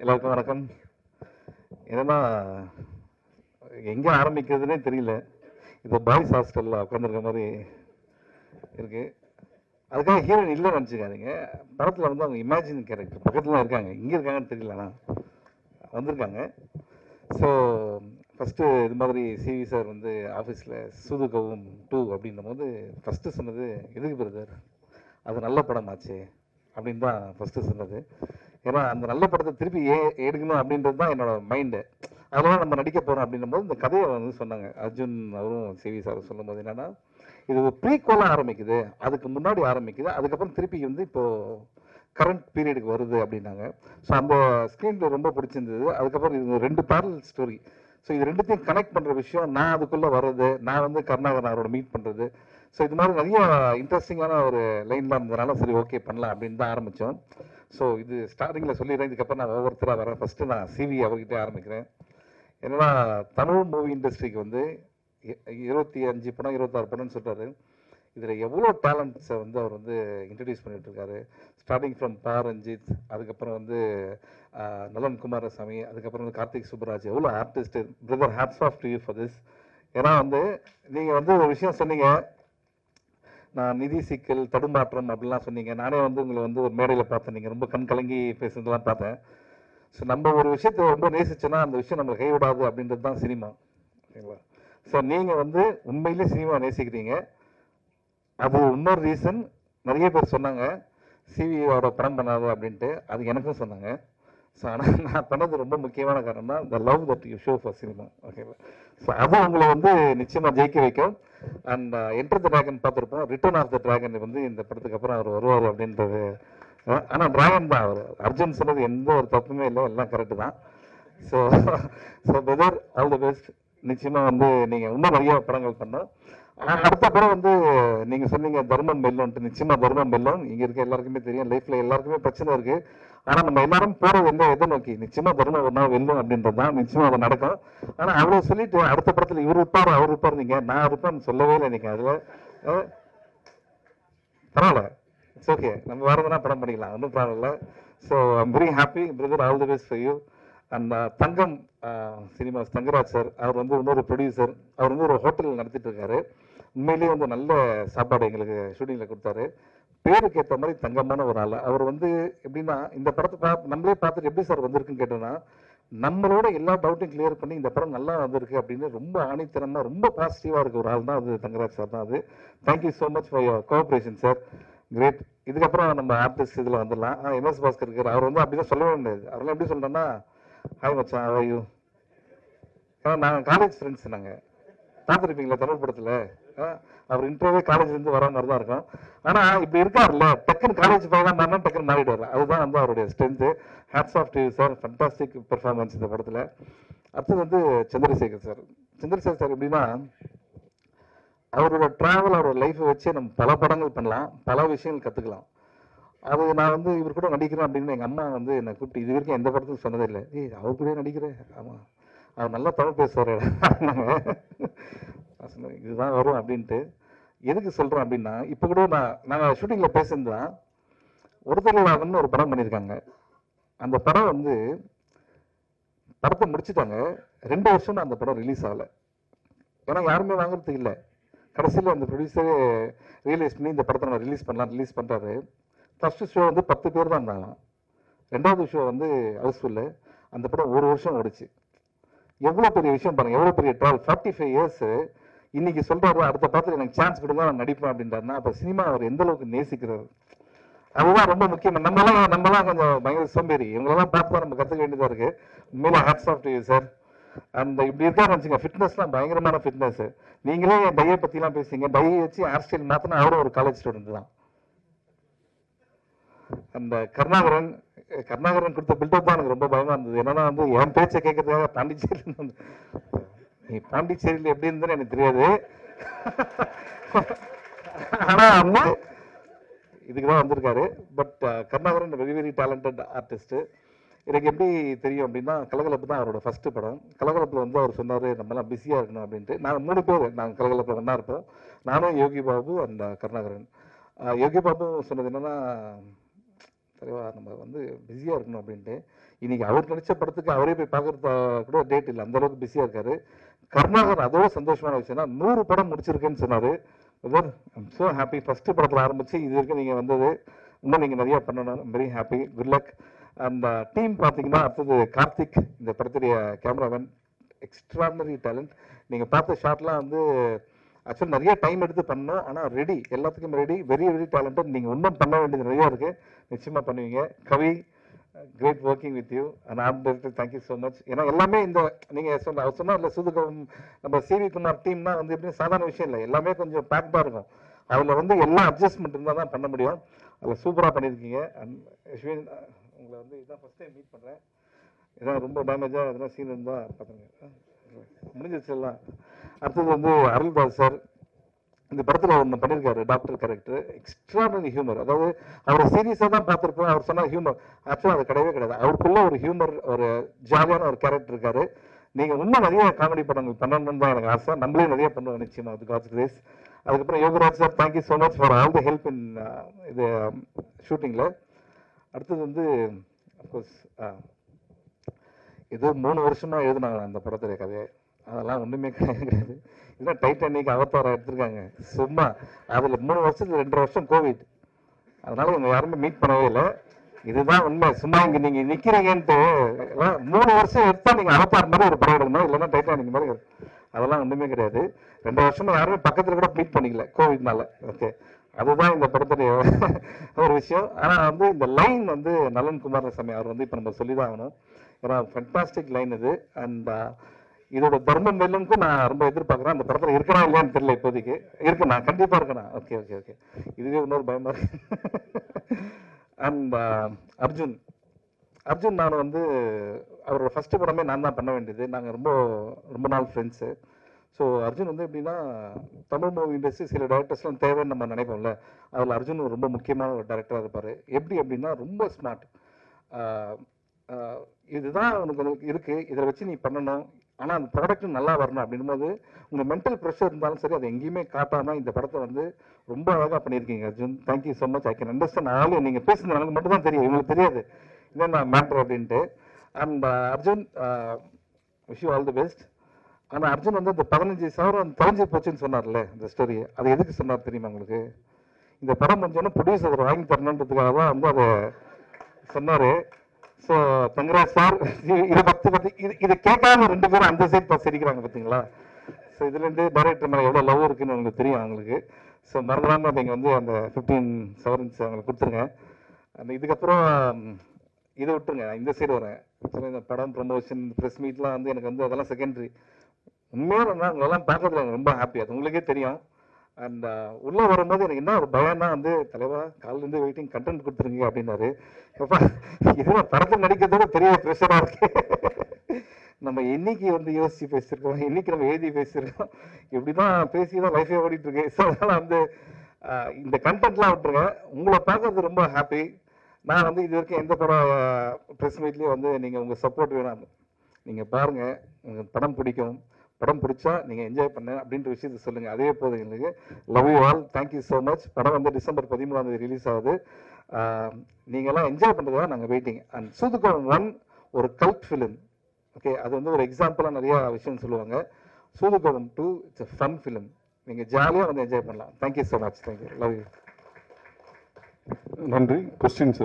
எல்லாருக்கும் வணக்கம். என்னன்னா எங்க ஆரம்பிக்கிறதுனே தெரியல. இது பாய்ஸ் ஹாஸ்டல்ல உட்காந்துருக்க மாதிரி இருக்கு. அதுக்காக ஹீரோயின் இல்லைன்னு நினச்சிக்காதீங்க. படத்தில் வந்து அவங்க இமேஜின் கேரக்டர் பக்கத்தில் இருக்காங்க. இங்கே இருக்காங்கன்னு தெரியல, ஆனால் வந்திருக்காங்க. ஸோ ஃபஸ்ட்டு இது மாதிரி சிவி சார் வந்து ஆஃபீஸில் சூதுகவும் 2 அப்படின்னும் போது ஃபஸ்ட்டு சொன்னது எதுக்கு பிரதர், அது நல்ல படமாச்சு அப்படின்னு தான் ஃபஸ்ட்டு சொன்னது. ஏன்னா அந்த நல்ல படத்தை திருப்பி எடுக்கணும் அப்படின்றது தான் என்னோட மைண்டு. அதெல்லாம் நம்ம நடிக்க போகிறோம் அப்படின்னும் போது இந்த கதையை வந்து சொன்னாங்க அர்ஜுன் அவரும் சிவி சார் சொல்லும் போது என்னென்னா, இது ஒரு ப்ரீக்வலாக ஆரம்பிக்குது, அதுக்கு முன்னாடி ஆரம்பிக்குது, அதுக்கப்புறம் திருப்பி வந்து இப்போது கரண்ட் பீரியடுக்கு வருது அப்படின்னாங்க. ஸோ அந்த ஸ்க்ரீன் ரொம்ப பிடிச்சிருந்தது. அதுக்கப்புறம் இது 2 பேரலல் ஸ்டோரி. ஸோ இது ரெண்டுத்தையும் கனெக்ட் பண்ணுற விஷயம், நான் அதுக்குள்ளே வர்றது, நான் வந்து கருணாகரன் அவரோட மீட் பண்ணுறது. ஸோ இது மாதிரி நிறைய இன்ட்ரெஸ்டிங்கான ஒரு லைன்லாம் இருந்ததுனால சரி ஓகே பண்ணலாம் அப்படின்னு தான் ஆரம்பித்தோம். ஸோ இது ஸ்டார்டிங்கில் சொல்லிடுறேன். இதுக்கப்புறம் நான் ஒவ்வொருத்தராக வரேன். ஃபஸ்ட்டு நான் சிவி அவர்கிட்டே ஆரம்பிக்கிறேன். என்னன்னா தமிழ் மூவி இண்டஸ்ட்ரிக்கு வந்து 25 படம் 26 படம்னு சொல்கிறாரு. இதில் எவ்வளோ டேலண்ட்ஸை வந்து அவர் வந்து இன்ட்ரடியூஸ் பண்ணிகிட்ருக்காரு. ஸ்டார்டிங் ஃப்ரம் பா ரஞ்சித், அதுக்கப்புறம் வந்து நலன் குமாரசாமி, அதுக்கப்புறம் வந்து கார்த்திக் சுப்ராஜ், எவ்வளோ artist. Brother, hats off to you for this. ஏன்னா வந்து நீங்கள் வந்து ஒரு விஷயம் சொன்னீங்க, நான் நிதி சிக்கல் தடுமாற்றம் அப்படிலாம் சொன்னீங்க. நானே வந்து உங்களை வந்து ஒரு மேடையில் பார்த்தேன், நீங்கள் ரொம்ப கண் கலங்கி பேசுறதுலாம் பார்த்தேன். ஸோ நம்ம ஒரு விஷயத்தை ரொம்ப நேசிச்சோன்னா அந்த விஷயம் நம்மளை கைவிடாது அப்படின்றது தான் சினிமா, ஓகேங்களா? ஸோ நீங்கள் வந்து உண்மையிலே சினிமா நேசிக்கிறீங்க. அது இன்னொரு ரீசன். நிறைய பேர் சொன்னாங்க சிவியோட படம் பண்ணாது அப்படின்ட்டு, அது எனக்கும் சொன்னாங்க. ஸோ ஆனால் நான் பண்ணது ரொம்ப முக்கியமான காரணம் தான் the love that you show for cinema, ஓகேவா? ஸோ அது உங்களை வந்து நிச்சயமாக ஜெயிக்க வைக்கும். அண்ட் என்டர் த டிராகன் பார்த்துருப்போம். ரிட்டர்ன் ஆஃப் த டிராகன் வந்து இந்த படத்துக்கு அப்புறம் அவர் வருவார் அப்படின்றது. ஆனால் டிராகன் தான் அவர். அர்ஜுன் சொன்னது எந்த ஒரு தப்புமே இல்லை, எல்லாம் கரெக்டு தான். So brother, all the best. நிச்சயமாக வந்து நீங்கள் இன்னும் நிறைய படங்கள் பண்ணோம். அடுத்த படம் வந்து நீங்கள் சொன்னீங்க தர்மம் வெல்லம்ன்ட்டு. நிச்சயமாக தர்மம் வெல்லம். இங்கே இருக்க எல்லாருக்குமே தெரியும், லைஃப்பில் எல்லாருக்குமே பிரச்சனை இருக்குது. ஆனால் நம்ம எல்லாரும் போகிறது எதை நோக்கி? நிச்சயமாக தர்மம் ஒரு நாள் வெல்லும் அப்படின்றது தான். நிச்சயமாக அது நடக்கும். ஆனால் அவ்வளோ சொல்லிட்டு அடுத்த படத்தில் இவர் இருப்பார் அவர் இருப்பார், நீங்கள் நான் இருப்பேன்னு சொல்லவே இல்லை. நீங்கள் அதில் பரவாயில்ல, இட்ஸ் ஓகே, நம்ம வரதுனா படம் பண்ணிக்கலாம், ஒன்றும் ப்ராப்ளம் இல்லை. So I'm very happy brother, all the best for you. And Thangam cinemas Thangaraj sir, அவர் வந்து இன்னொரு ப்ரொடியூசர். அவர் வந்து ஒரு ஹோட்டல் நடத்திட்டு இருக்காரு. உண்மையிலேயே வந்து நல்ல சாப்பாடு எங்களுக்கு ஷூட்டிங்கில் கொடுத்தாரு. பேருக்கு ஏற்ற மாதிரி தங்கமான ஒரு ஆள். அவர் வந்து எப்படின்னா, இந்த படத்தை நம்மளே பார்த்துட்டு எப்படி சார் வந்திருக்குன்னு கேட்டோன்னா, நம்மளோட எல்லா டவுட்டையும் கிளியர் பண்ணி இந்த படம் நல்லா வந்திருக்கு அப்படின்னு ரொம்ப ஆணித்தரமாக ரொம்ப பாசிட்டிவாக இருக்க ஒரு ஆள் தான் அது தங்கராஜ் சார் தான். அது thank you so much for your cooperation sir, great. இதுக்கப்புறம் நம்ம ஆர்டிஸ்ட் இதில் வந்துடலாம். எம்எஸ் பாஸ்கர் இருக்கார். அவர் வந்து அப்படி தான் சொல்லவே முடியாது. அவரெல்லாம் எப்படி சொல்கிறேன்னா, ஹாய் மச்சான், ஹவ் ஆர் யூ? ஏன்னா நாங்கள் காலேஜ் ஃப்ரெண்ட்ஸ். நாங்கள் பார்த்துருப்பீங்களா தமிழ் படத்தில், அவர் இன்டர்வியூ காலேஜ்லேருந்து வர மாதிரி தான் இருக்கும். ஆனால் இப்படி இருக்காருல்ல, டக்குன்னு காலேஜ் போகலாம் மாறினா டக்குன்னு மாறிடுவார். அதுதான் வந்து அவருடைய strength. Hats off to you sir, fantastic performance இந்த படத்தில். அடுத்தது வந்து சந்திரசேகர் சார். சந்திரசேகர் சார் எப்படின்னா, அவரோட ட்ராவல், அவரோட லைஃப்பை வச்சு நம்ம பல படங்கள் பண்ணலாம், பல விஷயங்கள் கற்றுக்கலாம். அது நான் வந்து இவர் கூட நடிக்கிறேன் அப்படின்னு எங்கள் அம்மா வந்து என்னை கூப்பிட்டு இது வரைக்கும் எந்த படத்துக்கும் சொன்னதே இல்லை. அவர் கூட நடிக்கிறேன், ஆமாம் அவர் நல்லா தமிழ் பேசுவார். நான் சொன்னேன் இதுதான் வரும் அப்படின்ட்டு. எதுக்கு சொல்கிறேன் அப்படின்னா, இப்போ கூட நாங்கள் ஷூட்டிங்கில் பேசியிருந்தா ஒருத்தர் ஒரு படம் பண்ணியிருக்காங்க. அந்த படம் வந்து படத்தை முடிச்சுட்டாங்க, 2 வருஷம் அந்த படம் ரிலீஸ் ஆகலை. ஏன்னா யாருமே வாங்குறதுக்கு இல்லை. கடைசியில் அந்த ப்ரொடியூசரே ரியலைஸ் பண்ணி இந்த படத்தை நம்ம ரிலீஸ் பண்ணுறாரு. ஃபஸ்ட்டு ஷோ வந்து 10 பேர் தான் இருந்தாங்க. 2வது ஷோ வந்து ஹவுஸ்ஃபுல்லு. அந்த படம் 1 வருஷம் ஓடிச்சு. எவ்வளோ பெரிய விஷயம் பாருங்கள், எவ்வளோ பெரிய ட்ராவல். 45 இயர்ஸு இன்னைக்கு சொல்கிறாரு அடுத்த படத்தில் எனக்கு சான்ஸ் கொடுங்க நான் நடிப்பேன் அப்படின்றாருன்னா, அப்போ சினிமா அவர் எந்த அளவுக்கு நேசிக்கிறார், அதுதான் ரொம்ப முக்கியம். நம்மலாம் கொஞ்சம் பயங்கர சோம்பேறி. இவங்களெல்லாம் பார்த்து தான் நம்ம கற்றுக்க வேண்டியதாக இருக்குது. உண்மையில hats off to you sir. அந்த இப்படி இருக்காருன்னு வச்சுங்க, ஃபிட்னஸ்லாம் பயங்கரமான ஃபிட்னஸ். நீங்களே என் டையை பற்றிலாம் பேசுங்க. டையை வச்சு ஹேர் ஸ்டைல் மாற்றினா அவரும் ஒரு காலேஜ் ஸ்டூடெண்ட் தான். அந்த கருணாகரன் கொடுத்த பில்டப் தான் எனக்கு ரொம்ப பயமாக இருந்தது. என்னன்னா வந்து என் பேச்சை கேட்கறதுக்காக பாண்டிச்சேரியில் நீ பாண்டிச்சேரியில் எப்படி இருந்ததுன்னு எனக்கு தெரியாது. ஆனால் வந்து இதுக்கு தான் வந்திருக்காரு. But Karunakaran very very talented artist. எனக்கு எப்படி தெரியும் அப்படின்னா, கலகலப்பு தான் அவரோட ஃபஸ்ட்டு படம். கலகலப்பில் வந்து அவர் சொன்னார் நம்மலாம் பிஸியாக இருக்கணும் அப்படின்ட்டு. நாங்கள் 3 பேர் நாங்கள் கலகலப்பில் ஒன்றா இருப்போம். நானும் யோகி பாபு அண்ட் கருணாகரன். யோகி பாபு சொன்னது என்னென்னா, தலைவா நம்ம வந்து பிஸியாக இருக்கணும் அப்படின்ட்டு. இன்றைக்கி அவர் நடித்த படத்துக்கு அவரே போய் பார்க்குறது கூட டேட் இல்லை, அந்தளவுக்கு பிஸியாக இருக்கார். கருணாகர் அதோட சந்தோஷமான விஷயம்னா 100 படம் முடிச்சிருக்கேன்னு சொன்னார். I'm so happy. ஃபஸ்ட்டு படத்தில் ஆரம்பித்து இது வரைக்கும் நீங்கள் வந்தது இன்னும் நீங்கள் நிறையா பண்ணணும். Very happy, good luck. அந்த டீம் பார்த்தீங்கன்னா, அடுத்தது கார்த்திக், இந்த படத்துடைய கேமராமேன், எக்ஸ்ட்ராடனரி டேலண்ட். நீங்கள் பார்த்த ஷாட்லாம் வந்து ஆக்சுவலாக நிறைய டைம் எடுத்து பண்ணோம், ஆனால் ரெடி, எல்லாத்துக்கும் ரெடி, வெரி வெரி டேலண்டட். நீங்கள் இன்னும் பண்ண வேண்டியது நிறையா இருக்குது, நிச்சயமாக பண்ணுவீங்க. Kavi, great working with you and art director, thank you so much. ஏன்னா எல்லாமே இந்த நீங்கள் அவர் சொன்னால் இல்லை, சூதுகம் நம்ம சிவி குமார் டீம்னா வந்து எப்படி சாதாரண விஷயம் இல்லை, எல்லாமே கொஞ்சம் பேக்டாக இருக்கும். அதில் வந்து எல்லா அட்ஜஸ்ட்மெண்ட் இருந்தால் தான் பண்ண முடியும். அதில் சூப்பராக பண்ணியிருக்கீங்க. அண்ட் அஸ்வின், உங்களை வந்து இதான் ஃபஸ்ட் டைம் மீட் பண்ணுறேன். இதான் ரொம்ப டேமேஜாக எதனா சீன் இருந்தால் பார்த்துங்க, முடிஞ்சிச்சு எல்லாம். அடுத்தது வந்து அருள்தாஸ் சார், இந்த படத்தில் ஒன்று பண்ணியிருக்காரு, டாக்டர் கேரக்டர், எக்ஸ்ட்ராடனரி ஹியூமர். அதாவது அவரை சீரியஸாக தான் பார்த்துருப்போம், அவர் சொன்ன ஹியூமர் ஆக்சுவலாக அது கிடையவே கிடையாது. அவருக்குள்ள ஒரு ஹியூமர், ஒரு ஜாலியான ஒரு கேரக்டர் இருக்காரு. நீங்கள் இன்னும் நிறைய காமெடி படங்கள் பண்ணணும்னு தான் எனக்கு ஆசை. நம்மளே நிறைய பண்ணுவோம் நிச்சயமாக, அது காட்ஸ் கிரேஸ். அதுக்கப்புறம் Yogaraj sir, thank you so much for all the help in இது ஷூட்டிங்கில். அடுத்தது வந்து அஃப்கோர்ஸ் இது 3 வருஷமாக எழுதினாங்க அந்த படத்துடைய கதையை, அதெல்லாம் ஒன்றுமே கிடையாது. இதுதான் டைட்டானிக், அவதாரம் எடுத்திருக்காங்க சும்மா. அதில் 3 வருஷத்துல 2 வருஷம் கோவிட், அதனால இவங்க யாருமே மீட் பண்ணவே இல்லை. இதுதான் உண்மை. சும்மா இங்கே நீங்கள் நிற்கிறீங்கன்ட்டு 3 வருஷம் எடுத்தால் நீங்கள் அவதார் மாதிரி ஒரு படம் எடுக்கணும், இல்லைன்னா டைட்டானிக் மாதிரி. அதெல்லாம் ஒன்றுமே கிடையாது. 2 வருஷமா யாருமே பக்கத்தில் கூட மீட் பண்ணிக்கல கோவிட்னால. ஓகே, அதுதான் இந்த படத்துடைய ஒரு விஷயம். ஆனால் வந்து இந்த லைன் வந்து நலன் குமாரசாமி அவர் வந்து இப்போ நம்ம சொல்லி தான் ஆகணும். ஏன்னா ஃபென்டாஸ்டிக் லைன் இது. அண்ட் இதோட தர்மம் வெல்லுக்கும் நான் ரொம்ப எதிர்பார்க்குறேன். அந்த படத்தில் இருக்கணும் இல்லையான்னு தெரியல, இப்போதைக்கு இருக்கு, நான் கண்டிப்பாக இருக்கேன். ஓகே ஓகே ஓகே, இதுவே இன்னொரு பயமாக இருக்கு. அண்ட் அர்ஜுன் நான் வந்து அவரோட ஃபஸ்ட்டு படமே நான் தான் பண்ண வேண்டியது. நாங்கள் ரொம்ப ரொம்ப நாள் ஃப்ரெண்ட்ஸு. ஸோ அர்ஜுன் வந்து எப்படின்னா, தமிழ் மூவி இண்டஸ்ட்ரி சில டேரக்டர்ஸ்லாம் தேவைன்னு நம்ம நினைப்போம்ல, அதில் அர்ஜுன் ரொம்ப முக்கியமான ஒரு டேரக்டராக இருப்பார். எப்படி அப்படின்னா, ரொம்ப ஸ்மார்ட். இதுதான் உனக்கு இருக்குது, இதை வச்சு நீ பண்ணணும், ஆனால் அந்த ப்ராடக்ட்டும் நல்லா வரணும். அப்படின்போது உங்கள் மென்டல் ப்ரெஷர் இருந்தாலும் சரி, அதை எங்கேயுமே காட்டாமல் இந்த படத்தை வந்து ரொம்ப அழகாக பண்ணியிருக்கீங்க Arjun. Thank you so much. I can understand. ஆளும் நீங்கள் பேசுனது எனக்கு மட்டும் தான் தெரியும், இவங்களுக்கு தெரியாது என்னென்ன மேட்ரு அப்படின்ட்டு. And Arjun, wish you all the best. ஆனால் அர்ஜுன் வந்து இந்த 15,000 தொலைஞ்சி போச்சுன்னு சொன்னார்ல, இந்த ஸ்டோரியை அது எதுக்கு சொன்னார் தெரியுமா உங்களுக்கு? இந்த படம் கொஞ்சோன்னா ப்ரொடியூசர் வாங்கி தரணுன்றதுக்காக தான் வந்து அதை சொன்னார். So congrats sir. இதை பற்றி இதை கேட்காம 2 பேரும் அந்த சைட் பார்த்து சிரிக்கிறாங்க பார்த்தீங்களா? ஸோ இதுலேருந்து டைரக்டர் மேலே எவ்வளோ லவ் இருக்குன்னு உங்களுக்கு தெரியும் அவங்களுக்கு. ஸோ மறந்துடாமல் நீங்கள் வந்து அந்த 15,000 அவங்களுக்கு கொடுத்துருங்க. அந்த இதுக்கப்புறம் இதை விட்டுருங்க, இந்த சைடு வரேன். இந்த படம் ப்ரமோஷன், ப்ரெஸ் மீட்லாம் வந்து எனக்கு வந்து அதெல்லாம் செகண்டரி. உண்மையாக நான் உங்களெல்லாம் பார்க்கறதுல எனக்கு ரொம்ப ஹாப்பி, அது உங்களுக்கே தெரியும். அண்ட் உள்ளே வரும்போது எனக்கு என்ன ஒரு பயம்னா வந்து, தலைவா காலிலேருந்து வெயிட்டிங், கண்டென்ட் கொடுத்துருங்க அப்படின்னாரு. அப்பா இதுவும் படத்தில் நடிக்கிறதோட பெரிய ப்ரெஷராக இருக்கு. நம்ம என்னைக்கு வந்து யோசிச்சு பேசியிருக்கோம், என்னைக்கு நம்ம எழுதி பேசியிருக்கோம், இப்படி தான் பேசி தான் லைஃபே ஓடிட்டு இருக்கு. ஸோ அதனால் வந்து இந்த கண்டென்ட்லாம் விட்டுருங்க. உங்களை பார்க்கறது ரொம்ப ஹாப்பி. நான் வந்து இது வரைக்கும் எந்த படம் ப்ரெஸ் மீட்லேயும் வந்து நீங்கள் உங்கள் சப்போர்ட் வேணும். நீங்கள் பாருங்கள், உங்களுக்கு படம் பிடிக்கும், படம் பிடிச்சா நீங்கள் என்ஜாய் பண்ண அப்படின்ற விஷயத்தை சொல்லுங்கள், அதே போதும் எங்களுக்கு. Love you all, thank you so much. படம் வந்து டிசம்பர் 13 ரிலீஸ் ஆகுது. நீங்கள்லாம் என்ஜாய் பண்ணுறதா நாங்கள் வெயிட்டிங். அண்ட் சூதுகம் 1 ஒரு கல்ட் ஃபிலிம். ஓகே, அது வந்து ஒரு எக்ஸாம்பிளாக நிறையா விஷயம் சொல்லுவாங்க. சூதுகம் 2 இட்ஸ் அ ஃபன் ஃபிலிம். நீங்கள் ஜாலியாக வந்து என்ஜாய் பண்ணலாம். Thank you so much. Thank you, love you. நன்றி. கொஸ்டின்ஸ்